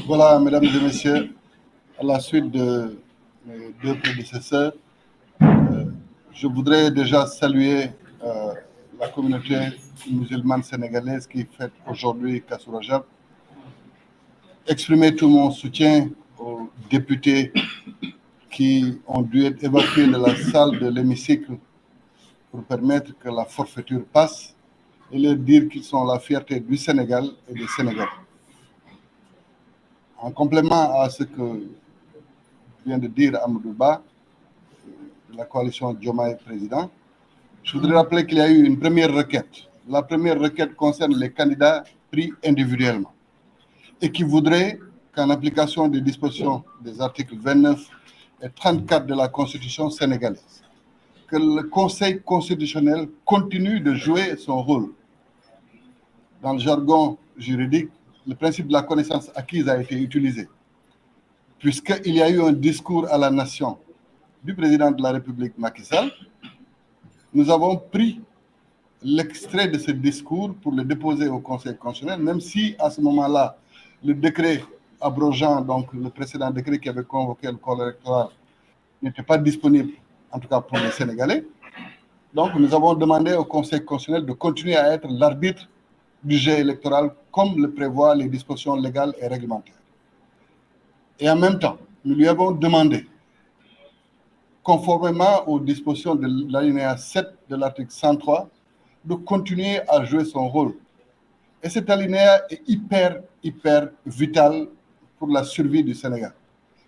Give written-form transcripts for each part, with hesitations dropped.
Voilà, mesdames et messieurs, à la suite de mes deux prédécesseurs, je voudrais déjà saluer la communauté musulmane sénégalaise qui fête aujourd'hui Kazu Rajab, exprimer tout mon soutien aux députés qui ont dû être évacués de la salle de l'hémicycle pour permettre que la forfaiture passe et leur dire qu'ils sont la fierté du Sénégal et des Sénégalais. En complément à ce que vient de dire Amadou Ba, de la coalition Diomaye Président, je voudrais rappeler qu'il y a eu une première requête. La première requête concerne les candidats pris individuellement et qui voudrait qu'en application des dispositions des articles 29 et 34 de la Constitution sénégalaise, que le Conseil constitutionnel continue de jouer son rôle. Dans le jargon juridique, le principe de la connaissance acquise a été utilisé, puisqu'il y a eu un discours à la nation du président de la République Macky Sall. Nous avons pris l'extrait de ce discours pour le déposer au Conseil constitutionnel, même si à ce moment-là, le décret abrogeant, donc le précédent décret qui avait convoqué le corps électoral, n'était pas disponible, en tout cas pour les Sénégalais. Donc nous avons demandé au Conseil constitutionnel de continuer à être l'arbitre du jeu électoral comme le prévoient les dispositions légales et réglementaires. Et en même temps, nous lui avons demandé, conformément aux dispositions de l'alinéa 7 de l'article 103, de continuer à jouer son rôle. Et cet alinéa est hyper vital pour la survie du Sénégal.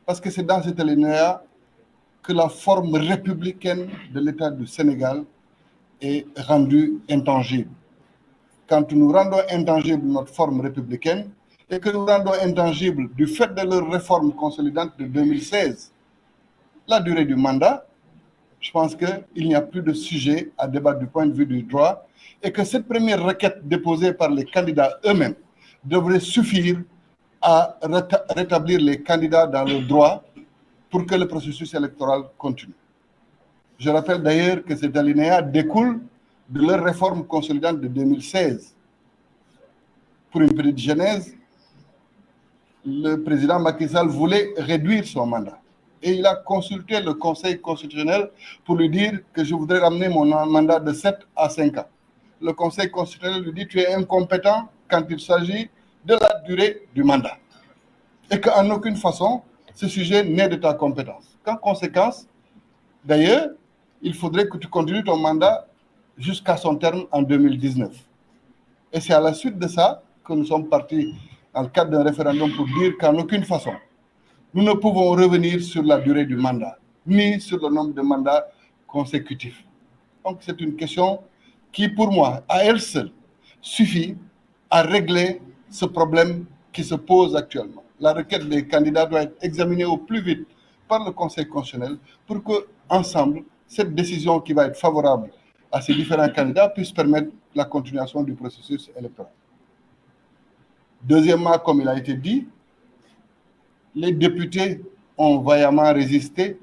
Parce que c'est dans cet alinéa que la forme républicaine de l'État du Sénégal est rendue intangible. Quand nous rendons intangible notre forme républicaine et que nous rendons intangible du fait de leur réforme consolidante de 2016, la durée du mandat, je pense qu'il n'y a plus de sujet à débattre du point de vue du droit et que cette première requête déposée par les candidats eux-mêmes devrait suffire à rétablir les candidats dans le droit pour que le processus électoral continue. Je rappelle d'ailleurs que cet alinéa découle de leur réforme consolidante de 2016. Pour une petite genèse, le président Macky Sall voulait réduire son mandat. Et il a consulté le Conseil constitutionnel pour lui dire que je voudrais ramener mon mandat de 7 à 5 ans. Le Conseil constitutionnel lui dit tu es incompétent quand il s'agit de la durée du mandat. Et qu'en aucune façon, ce sujet n'est de ta compétence. Qu'en conséquence, d'ailleurs, il faudrait que tu continues ton mandat jusqu'à son terme en 2019. Et c'est à la suite de ça que nous sommes partis dans le cadre d'un référendum pour dire qu'en aucune façon, nous ne pouvons revenir sur la durée du mandat, ni sur le nombre de mandats consécutifs. Donc c'est une question qui, pour moi, à elle seule, suffit à régler ce problème qui se pose actuellement. La requête des candidats doit être examinée au plus vite par le Conseil constitutionnel pour que, ensemble, cette décision qui va être favorable à ces différents candidats puisse permettre la continuation du processus électoral. Deuxièmement, comme il a été dit, les députés ont vaillamment résisté,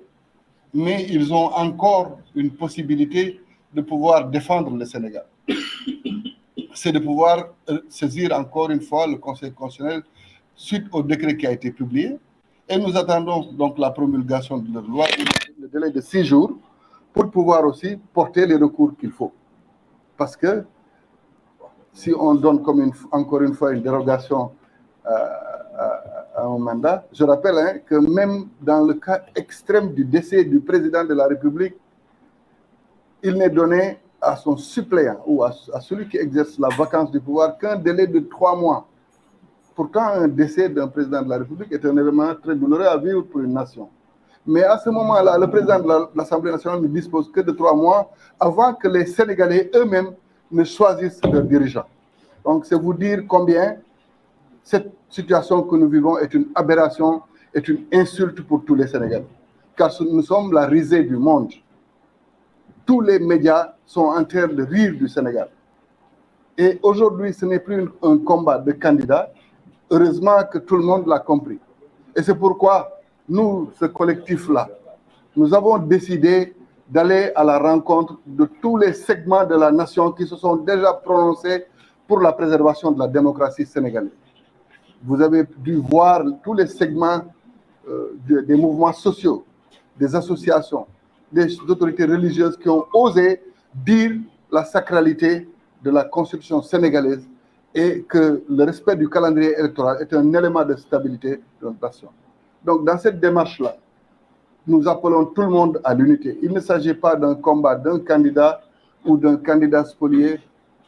mais ils ont encore une possibilité de pouvoir défendre le Sénégal. C'est de pouvoir saisir encore une fois le Conseil constitutionnel suite au décret qui a été publié. Et nous attendons donc la promulgation de leur loi, le délai de 6 jours, pour pouvoir aussi porter les recours qu'il faut. Parce que si on donne encore une fois une dérogation à un mandat, je rappelle que même dans le cas extrême du décès du président de la République, il n'est donné à son suppléant ou à celui qui exerce la vacance du pouvoir qu'un délai de 3 mois. Pourtant, un décès d'un président de la République est un élément très douloureux à vivre pour une nation. Mais à ce moment-là, le président de l'Assemblée nationale ne dispose que de 3 mois avant que les Sénégalais eux-mêmes ne choisissent leurs dirigeants. Donc, c'est vous dire combien cette situation que nous vivons est une aberration, est une insulte pour tous les Sénégalais. Car nous sommes la risée du monde. Tous les médias sont en train de rire du Sénégal. Et aujourd'hui, ce n'est plus un combat de candidats. Heureusement que tout le monde l'a compris. Et c'est pourquoi nous, ce collectif-là, nous avons décidé d'aller à la rencontre de tous les segments de la nation qui se sont déjà prononcés pour la préservation de la démocratie sénégalaise. Vous avez dû voir tous les segments des mouvements sociaux, des associations, des autorités religieuses qui ont osé dire la sacralité de la Constitution sénégalaise et que le respect du calendrier électoral est un élément de stabilité de notre nation. Donc, dans cette démarche-là, nous appelons tout le monde à l'unité. Il ne s'agit pas d'un combat d'un candidat ou d'un candidat spolié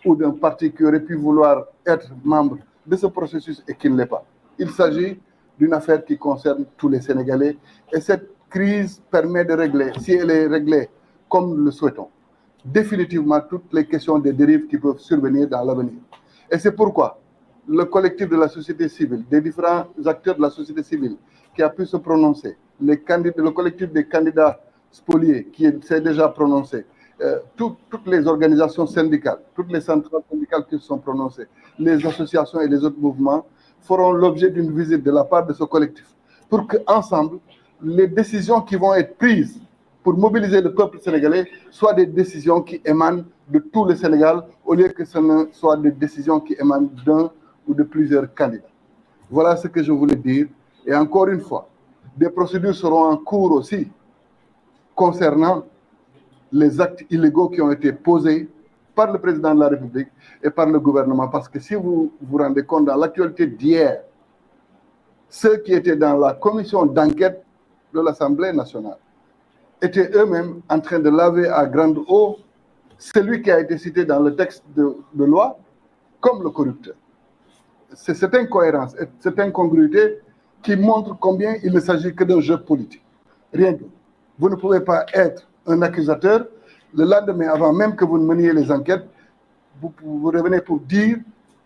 ou d'un parti qui aurait pu vouloir être membre de ce processus et qui ne l'est pas. Il s'agit d'une affaire qui concerne tous les Sénégalais et cette crise permet de régler, si elle est réglée comme nous le souhaitons, définitivement toutes les questions des dérives qui peuvent survenir dans l'avenir. Et c'est pourquoi le collectif de la société civile, des différents acteurs de la société civile qui a pu se prononcer, le collectif des candidats spoliés qui s'est déjà prononcé, toutes les organisations syndicales, toutes les centrales syndicales qui se sont prononcées, les associations et les autres mouvements feront l'objet d'une visite de la part de ce collectif pour qu'ensemble, les décisions qui vont être prises pour mobiliser le peuple sénégalais soient des décisions qui émanent de tout le Sénégal au lieu que ce ne soit des décisions qui émanent d'un ou de plusieurs candidats. Voilà ce que je voulais dire. Et encore une fois, des procédures seront en cours aussi concernant les actes illégaux qui ont été posés par le président de la République et par le gouvernement. Parce que si vous vous rendez compte, dans l'actualité d'hier, ceux qui étaient dans la commission d'enquête de l'Assemblée nationale étaient eux-mêmes en train de laver à grande eau celui qui a été cité dans le texte de loi comme le corrupteur. C'est cette incohérence, cette incongruité qui montre combien il ne s'agit que d'un jeu politique. Rien d'autre. Vous ne pouvez pas être un accusateur, le lendemain, avant même que vous ne meniez les enquêtes, vous revenez pour dire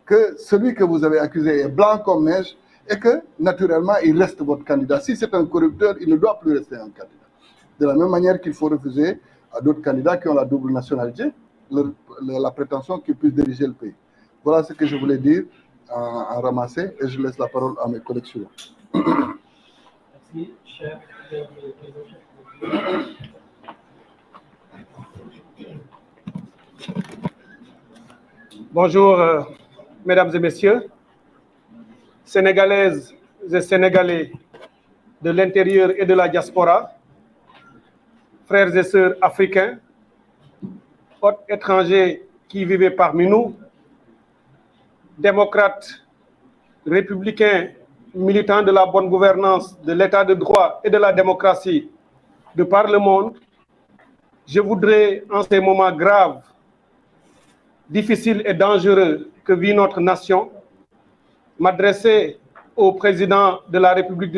que celui que vous avez accusé est blanc comme neige et que, naturellement, il reste votre candidat. Si c'est un corrupteur, il ne doit plus rester un candidat. De la même manière qu'il faut refuser à d'autres candidats qui ont la double nationalité la prétention qu'ils puissent diriger le pays. Voilà ce que je voulais dire en ramasser et je laisse la parole à mes collègues suivants. Merci, cher. Bonjour, mesdames et messieurs, Sénégalaises et Sénégalais de l'intérieur et de la diaspora, frères et sœurs africains, hôtes étrangers qui vivaient parmi nous, démocrates, républicains, militants de la bonne gouvernance, de l'état de droit et de la démocratie de par le monde, je voudrais, en ces moments graves, difficiles et dangereux que vit notre nation, m'adresser au président de la République du